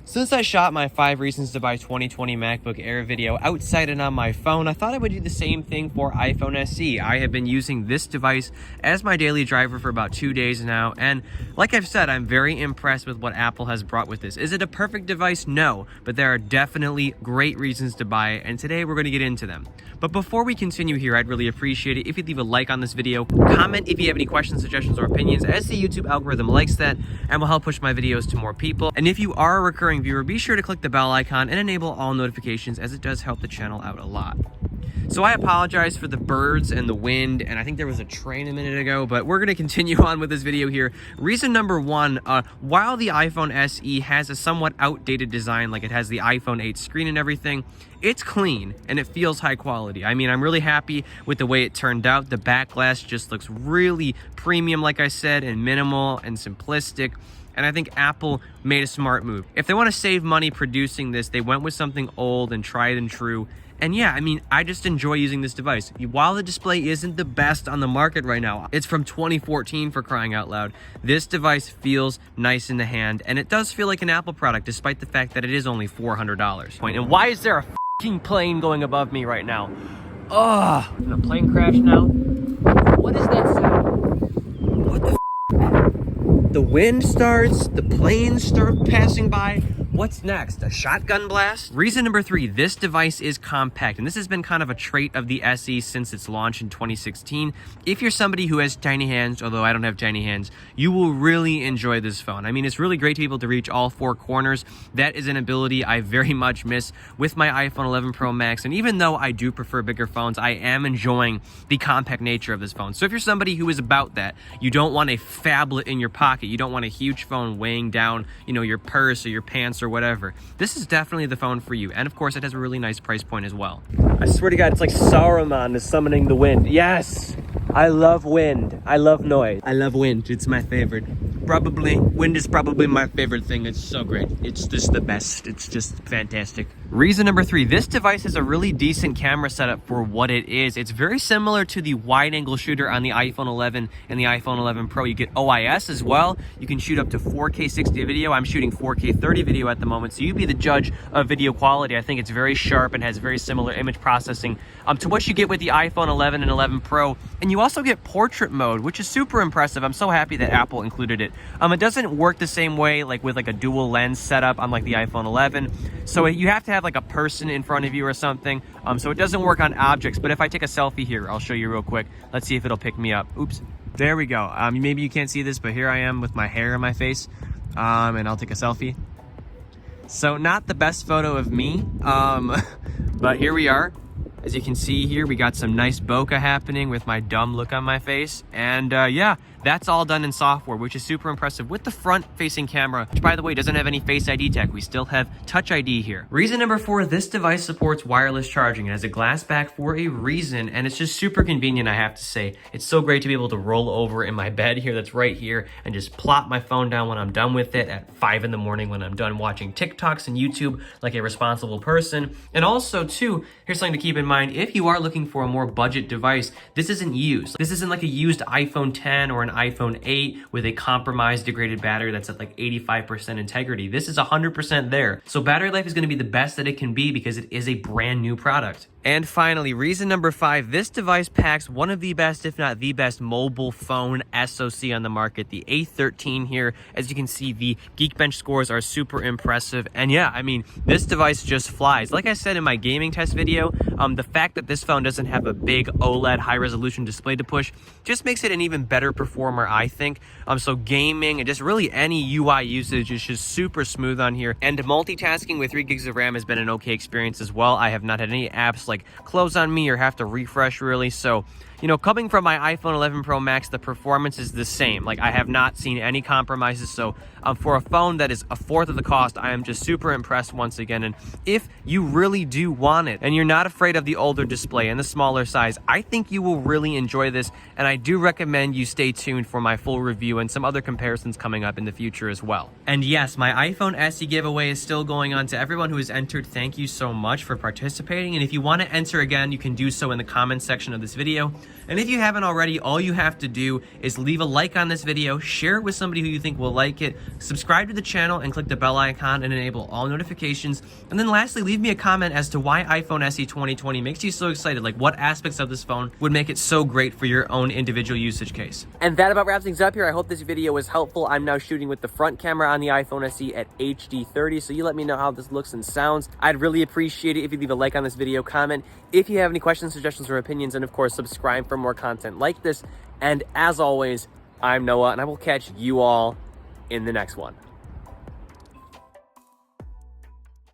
Since I shot my 5 reasons to buy 2020 MacBook Air video outside and on my phone, I thought I would do the same thing for iPhone SE. I have been using this device as my daily driver for about 2 days now, and like I've said, I'm very impressed with what Apple has brought with this. Is it a perfect device? No, but there are definitely great reasons to buy it, and today we're going to get into them. But before we continue here, I'd really appreciate it if you'd leave a like on this video, comment if you have any questions, suggestions, or opinions, as the YouTube algorithm likes that and will help push my videos to more people. And if you are a recurring viewer, be sure to click the bell icon and enable all notifications, as it does help the channel out a lot. So I apologize for the birds and the wind, and I think there was a train a minute ago, but we're going to continue on with this video here. Reason number one, while the iPhone SE has a somewhat outdated design, like it has the iPhone 8 screen and everything, it's clean and it feels high quality. I mean, I'm really happy with the way it turned out. The back glass just looks really premium, like I said, and minimal and simplistic. And I think Apple made a smart move. If they want to save money producing this, they went with something old and tried and true. And yeah, I mean, I just enjoy using this device. While the display isn't the best on the market right now, it's from 2014 for crying out loud, this device feels nice in the hand, and it does feel like an Apple product despite the fact that it is only $400. And why is there a f***ing plane going above me right now? Ugh, a plane crash now? What is that sound? What the f***? The wind starts, the planes start passing by. What's next? A shotgun blast? Reason number three, this device is compact, and this has been kind of a trait of the SE since its launch in 2016. If you're somebody who has tiny hands, although I don't have tiny hands, you will really enjoy this phone. I mean, it's really great to be able to reach all 4 corners. That is an ability I very much miss with my iPhone 11 Pro Max, and even though I do prefer bigger phones, I am enjoying the compact nature of this phone. So if you're somebody who is about that, you don't want a phablet in your pocket, you don't want a huge phone weighing down, you know, your purse or your pants or whatever, this is definitely the phone for you. And of course, it has a really nice price point as well. I swear to God, it's like Saruman is summoning the wind. Yes, I love wind. I love noise. I love wind. It's my favorite. Wind is probably my favorite thing. It's so great. It's just the best. It's just fantastic. Reason number three, this device has a really decent camera setup for what it is. It's very similar to the wide angle shooter on the iPhone 11 and the iPhone 11 Pro. You get OIS as well. You can shoot up to 4K 60 video. I'm shooting 4K 30 video at the moment, so you be the judge of video quality. I think it's very sharp and has very similar image processing to what you get with the iPhone 11 and 11 Pro. And you also get portrait mode, which is super impressive. I'm so happy that Apple included it. It doesn't work the same way like with like a dual lens setup on like the iPhone 11. So you have to have like a person in front of you or something. So it doesn't work on objects. But if I take a selfie here, I'll show you real quick. Let's see if it'll pick me up. Oops. There we go. Maybe you can't see this, but here I am with my hair in my face. And I'll take a selfie. So not the best photo of me, but here we are. As you can see here, we got some nice bokeh happening with my dumb look on my face. And yeah, that's all done in software, which is super impressive with the front-facing camera, which, by the way, doesn't have any Face ID tech. We still have Touch ID here. Reason number four, this device supports wireless charging. It has a glass back for a reason, and it's just super convenient, I have to say. It's so great to be able to roll over in my bed here that's right here and just plop my phone down when I'm done with it at 5 in the morning when I'm done watching TikToks and YouTube like a responsible person. And also, too, here's something to keep in mind. If you are looking for a more budget device, this isn't used. This isn't like a used iPhone 10 or an iPhone 8 with a compromised degraded battery that's at like 85% integrity. This is 100% there. So battery life is going to be the best that it can be because it is a brand new product. And finally, reason number five, this device packs one of the best, if not the best, mobile phone SoC on the market, the A13 here. As you can see, the Geekbench scores are super impressive. And yeah, I mean, this device just flies. Like I said in my gaming test video, the fact that this phone doesn't have a big OLED high-resolution display to push just makes it an even better performer, I think. So gaming and just really any UI usage is just super smooth on here. And multitasking with 3 gigs of RAM has been an okay experience as well. I have not had any apps like close on me or have to refresh really. So, you know, coming from my iPhone 11 Pro Max, the performance is the same. Like, I have not seen any compromises. So for a phone that is a fourth of the cost, I am just super impressed once again. And if you really do want it and you're not afraid of the older display and the smaller size, I think you will really enjoy this. And I do recommend you stay tuned for my full review and some other comparisons coming up in the future as well. And yes, my iPhone SE giveaway is still going on. To everyone who has entered, thank you so much for participating. And if you want to enter again, you can do so in the comments section of this video. And if you haven't already, all you have to do is leave a like on this video, share it with somebody who you think will like it, subscribe to the channel and click the bell icon and enable all notifications. And then lastly, leave me a comment as to why iPhone SE 2020 makes you so excited. Like, what aspects of this phone would make it so great for your own individual usage case. And that about wraps things up here. I hope this video was helpful. I'm now shooting with the front camera on the iPhone SE at HD 30, so you let me know how this looks and sounds. I'd really appreciate it if you leave a like on this video, comment if you have any questions, suggestions, or opinions, and of course, subscribe for more content like this. And as always, I'm Noah, and I will catch you all in the next one.